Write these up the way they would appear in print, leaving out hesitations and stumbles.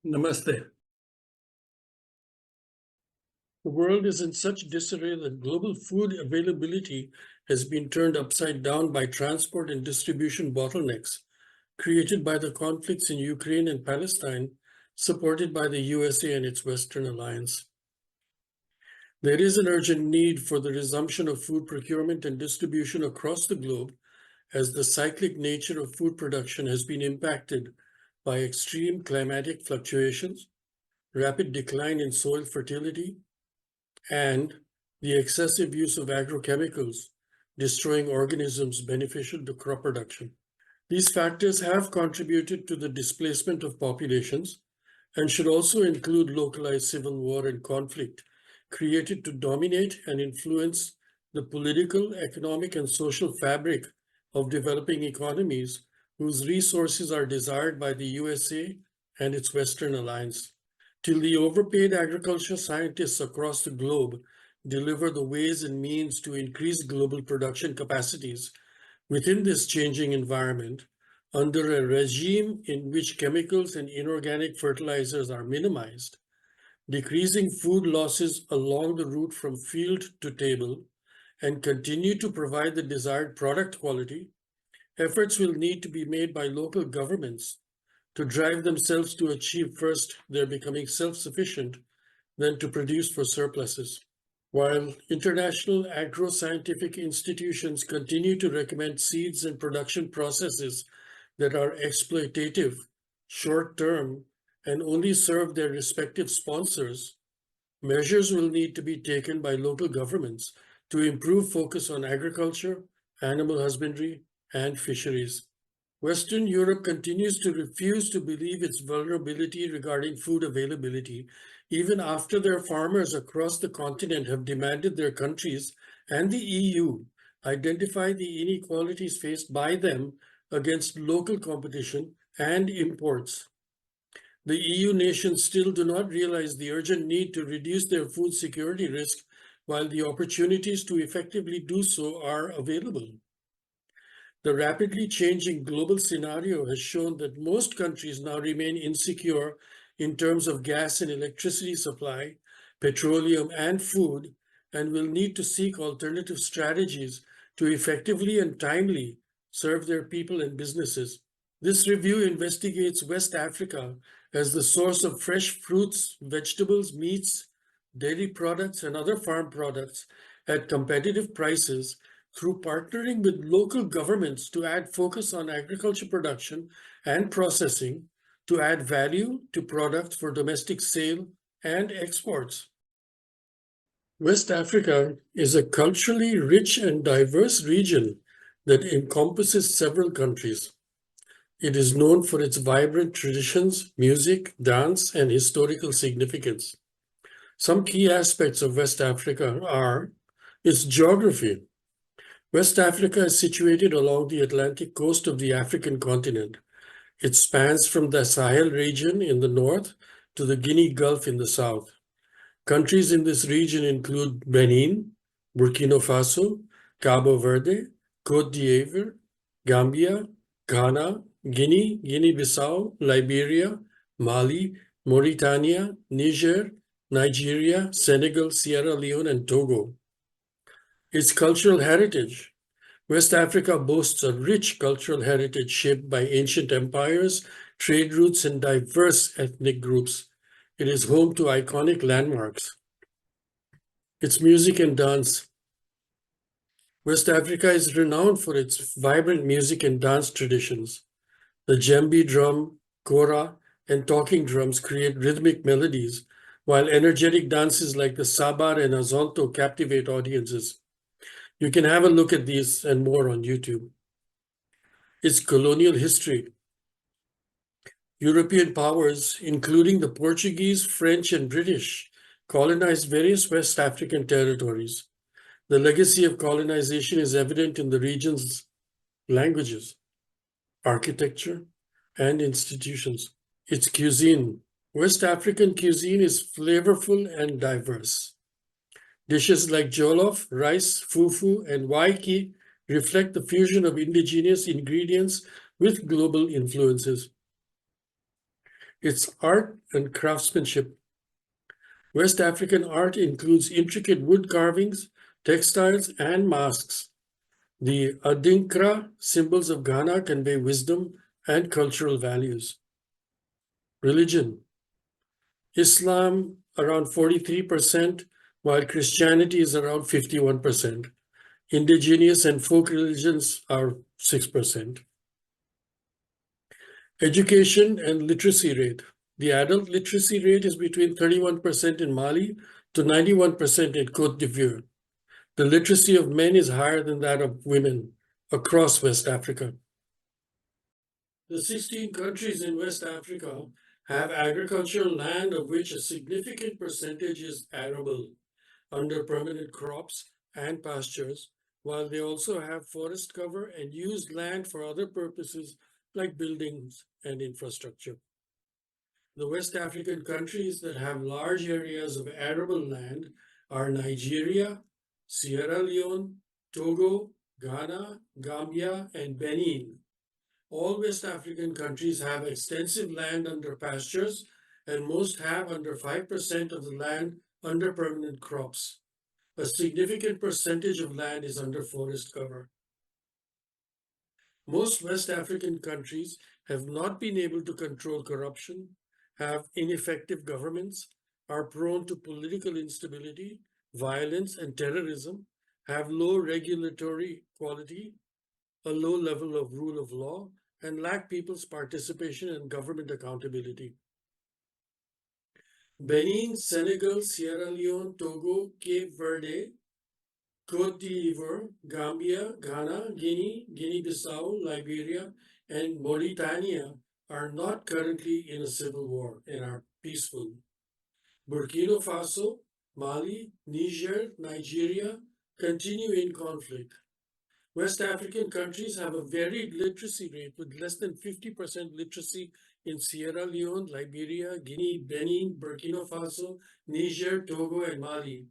Namaste. The world is in such disarray that global food availability has been turned upside down by transport and distribution bottlenecks created by the conflicts in Ukraine and Palestine, supported by the USA and its Western alliance. There is an urgent need for the resumption of food procurement and distribution across the globe, as the cyclic nature of food production has been impacted by extreme climatic fluctuations, rapid decline in soil fertility, and the excessive use of agrochemicals, destroying organisms beneficial to crop production. These factors have contributed to the displacement of populations and should also include localized civil war and conflict created to dominate and influence the political, economic, and social fabric of developing economies whose resources are desired by the USA and its Western alliance. Till the overpaid agriculture scientists across the globe deliver the ways and means to increase global production capacities within this changing environment, under a regime in which chemicals and inorganic fertilizers are minimized, decreasing food losses along the route from field to table, and continue to provide the desired product quality, efforts will need to be made by local governments to drive themselves to achieve first their becoming self-sufficient, then to produce for surpluses. While international agro-scientific institutions continue to recommend seeds and production processes that are exploitative, short-term, and only serve their respective sponsors, measures will need to be taken by local governments to improve focus on agriculture, animal husbandry, and fisheries. Western Europe continues to refuse to believe its vulnerability regarding food availability, even after their farmers across the continent have demanded their countries and the EU identify the inequalities faced by them against local competition and imports. The EU nations still do not realize the urgent need to reduce their food security risk, while the opportunities to effectively do so are available. The rapidly changing global scenario has shown that most countries now remain insecure in terms of gas and electricity supply, petroleum, and food, and will need to seek alternative strategies to effectively and timely serve their people and businesses. This review investigates West Africa as the source of fresh fruits, vegetables, meats, dairy products, and other farm products at competitive prices through partnering with local governments to add focus on agriculture production and processing to add value to products for domestic sale and exports. West Africa is a culturally rich and diverse region that encompasses several countries. It is known for its vibrant traditions, music, dance, and historical significance. Some key aspects of West Africa are its geography. West Africa is situated along the Atlantic coast of the African continent. It spans from the Sahel region in the north to the Guinea Gulf in the south. Countries in this region include Benin, Burkina Faso, Cabo Verde, Côte d'Ivoire, Gambia, Ghana, Guinea, Guinea-Bissau, Liberia, Mali, Mauritania, Niger, Nigeria, Senegal, Sierra Leone, and Togo. Its cultural heritage. West Africa boasts a rich cultural heritage shaped by ancient empires, trade routes, and diverse ethnic groups. It is home to iconic landmarks. Its music and dance. West Africa is renowned for its vibrant music and dance traditions. The djembe drum, kora, and talking drums create rhythmic melodies, while energetic dances like the sabar and azonto captivate audiences. You can have a look at these and more on YouTube. Its colonial history. European powers, including the Portuguese, French, and British, colonized various West African territories. The legacy of colonization is evident in the region's languages, architecture, and institutions. Its cuisine. West African cuisine is flavorful and diverse. Dishes like jollof, rice, fufu, and waiki reflect the fusion of indigenous ingredients with global influences. It's art and craftsmanship. West African art includes intricate wood carvings, textiles, and masks. The Adinkra symbols of Ghana convey wisdom and cultural values. Religion. Islam around 43%, while Christianity is around 51%. Indigenous and folk religions are 6%. Education and literacy rate. The adult literacy rate is between 31% in Mali to 91% in Côte d'Ivoire. The literacy of men is higher than that of women across West Africa. The 16 countries in West Africa have agricultural land of which a significant percentage is arable, under permanent crops and pastures, while they also have forest cover and used land for other purposes like buildings and infrastructure. The West African countries that have large areas of arable land are Nigeria, Sierra Leone, Togo, Ghana, Gambia, and Benin. All West African countries have extensive land under pastures, and most have under 5% of the land under permanent crops. A significant percentage of land is under forest cover. Most West African countries have not been able to control corruption, have ineffective governments, are prone to political instability, violence, and terrorism, have low regulatory quality, a low level of rule of law, and lack people's participation and government accountability. Benin, Senegal, Sierra Leone, Togo, Cape Verde, Côte d'Ivoire, Gambia, Ghana, Guinea, Guinea-Bissau, Liberia, and Mauritania are not currently in a civil war and are peaceful. Burkina Faso, Mali, Niger, Nigeria continue in conflict. West African countries have a varied literacy rate with less than 50% literacy in Sierra Leone, Liberia, Guinea, Benin, Burkina Faso, Niger, Togo, and Mali.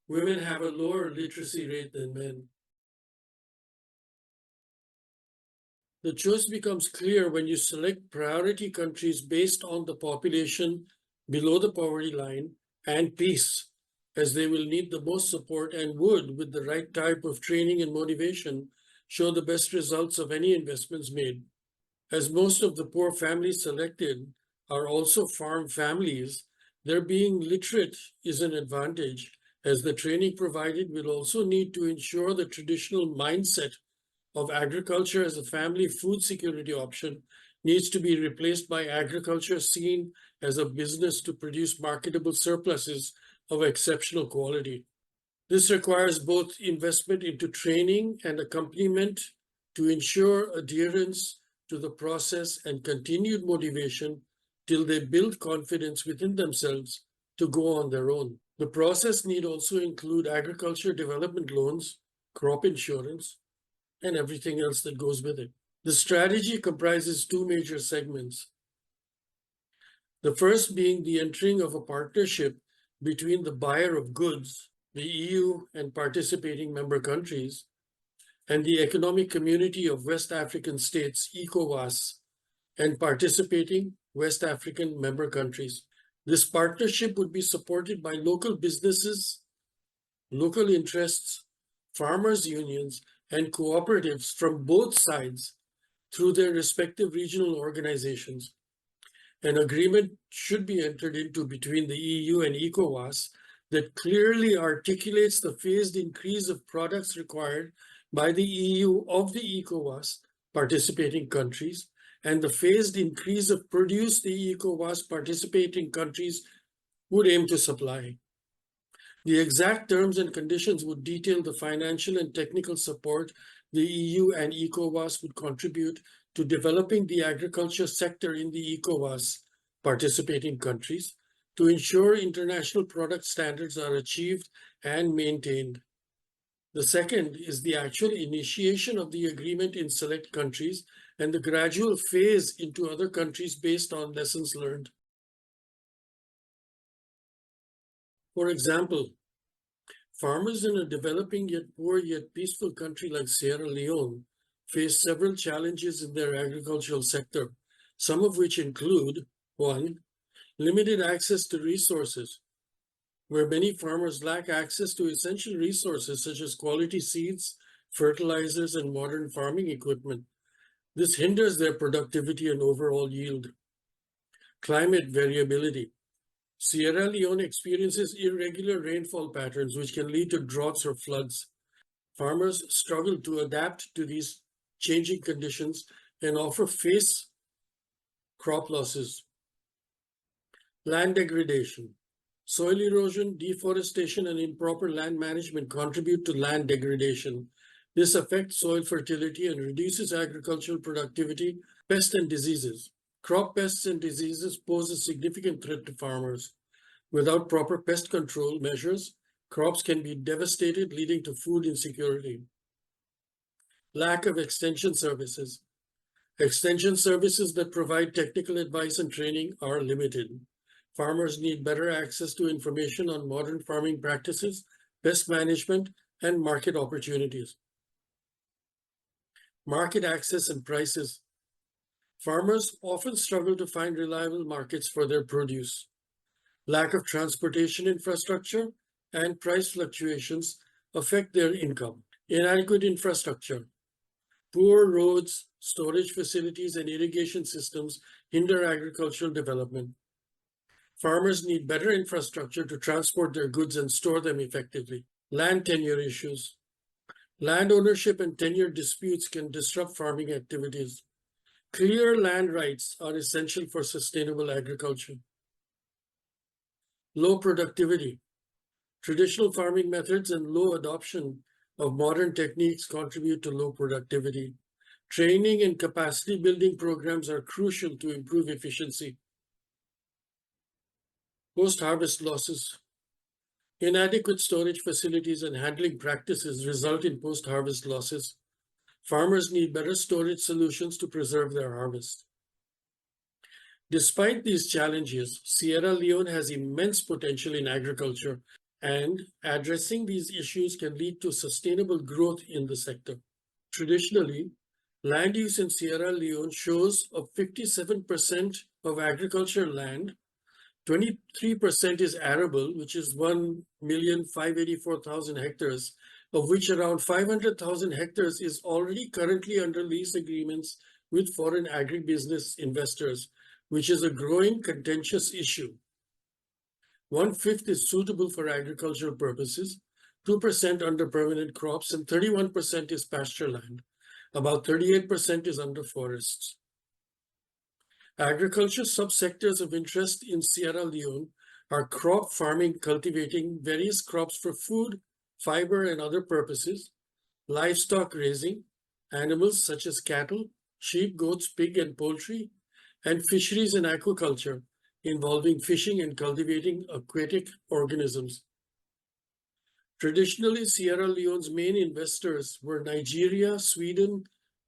Women have a lower literacy rate than men. The choice becomes clear when you select priority countries based on the population below the poverty line and peace, as they will need the most support and would, with the right type of training and motivation, show the best results of any investments made. As most of the poor families selected are also farm families, their being literate is an advantage, as the training provided will also need to ensure the traditional mindset of agriculture as a family food security option needs to be replaced by agriculture seen as a business to produce marketable surpluses of exceptional quality. This requires both investment into training and accompaniment to ensure adherence to the process and continued motivation till they build confidence within themselves to go on their own. The process need also include agriculture development loans, crop insurance, and everything else that goes with it. The strategy comprises two major segments. The first being the entering of a partnership between the buyer of goods, the EU and participating member countries, and the Economic Community of West African States, ECOWAS, and participating West African member countries. This partnership would be supported by local businesses, local interests, farmers' unions, and cooperatives from both sides through their respective regional organizations. An agreement should be entered into between the EU and ECOWAS that clearly articulates the phased increase of products required by the EU of the ECOWAS participating countries and the phased increase of produce the ECOWAS participating countries would aim to supply. The exact terms and conditions would detail the financial and technical support the EU and ECOWAS would contribute to developing the agriculture sector in the ECOWAS participating countries to ensure international product standards are achieved and maintained. The second is the actual initiation of the agreement in select countries and the gradual phase into other countries based on lessons learned. For example, farmers in a developing yet poor yet peaceful country like Sierra Leone face several challenges in their agricultural sector, some of which include One, limited access to resources, where many farmers lack access to essential resources such as quality seeds, fertilizers, and modern farming equipment. This hinders their productivity and overall yield. Climate variability. Sierra Leone experiences irregular rainfall patterns, which can lead to droughts or floods. Farmers struggle to adapt to these changing conditions and often face crop losses. Land degradation. Soil erosion, deforestation, and improper land management contribute to land degradation. This affects soil fertility and reduces agricultural productivity. Pests and diseases. Crop pests and diseases pose a significant threat to farmers. Without proper pest control measures, crops can be devastated, leading to food insecurity. Lack of extension services. Extension services that provide technical advice and training are limited. Farmers need better access to information on modern farming practices, pest management, and market opportunities. Market access and prices. Farmers often struggle to find reliable markets for their produce. Lack of transportation infrastructure and price fluctuations affect their income. Inadequate infrastructure. Poor roads, storage facilities, and irrigation systems hinder agricultural development. Farmers need better infrastructure to transport their goods and store them effectively. Land tenure issues. Land ownership and tenure disputes can disrupt farming activities. Clear land rights are essential for sustainable agriculture. Low productivity. Traditional farming methods and low adoption of modern techniques contribute to low productivity. Training and capacity building programs are crucial to improve efficiency. Post-harvest losses. Inadequate storage facilities and handling practices result in post-harvest losses. Farmers need better storage solutions to preserve their harvest. Despite these challenges, Sierra Leone has immense potential in agriculture, and addressing these issues can lead to sustainable growth in the sector. Traditionally, land use in Sierra Leone shows of 57% of agricultural land, 23% is arable, which is 1,584,000 hectares, of which around 500,000 hectares is already currently under lease agreements with foreign agribusiness investors, which is a growing contentious issue. 1/5 is suitable for agricultural purposes, 2% under permanent crops, and 31% is pasture land. About 38% is under forests. Agriculture subsectors of interest in Sierra Leone are crop farming, cultivating various crops for food, fiber, and other purposes, livestock raising, animals such as cattle, sheep, goats, pig, and poultry, and fisheries and aquaculture, involving fishing and cultivating aquatic organisms. Traditionally, Sierra Leone's main investors were Nigeria, Sweden,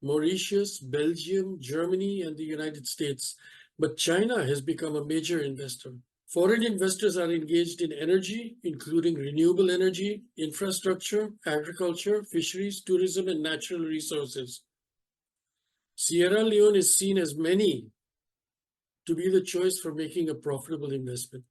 Mauritius, Belgium, Germany, and the United States, but China has become a major investor. Foreign investors are engaged in energy, including renewable energy, infrastructure, agriculture, fisheries, tourism, and natural resources. Sierra Leone is seen as many to be the choice for making a profitable investment.